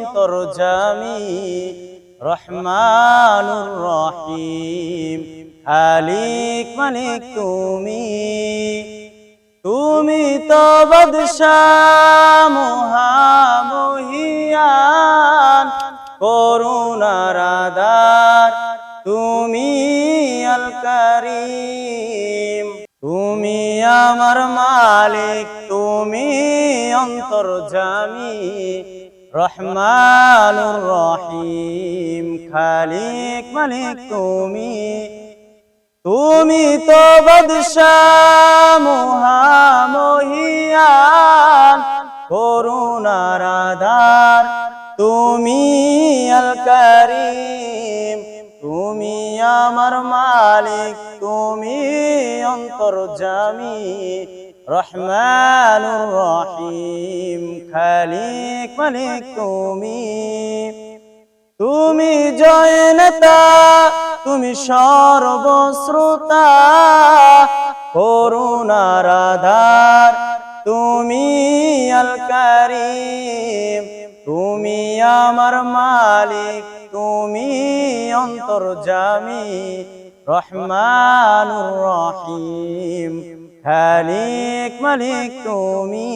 অন্তর্যামী রহমানুর রহিম খালিক মালিক তুমি তুমি তো বাদশাহ মহামহিয়ান করুণার আধার তুমি আল কারীম তুমি আমার মালিক তুমি অন্তর্যামী রহমানুর রহিম খালিক মালিক তুমি তুমি তো বাদশাহ মহামহিয়ান করুণার আধার তুমি আল কারীম তুমি আমার মালিক তুমি অন্তর্যামী রহমানুর রহিম খালিক মালিক তুমি তুমি জয়নেতা তুমি সর্বশ্রোতা করুণার আধার তুমি আল কারীম তুমি আমার মালিক তুমি অন্তর্যামী রহমানুর রহিম খালিক মালিক তুমি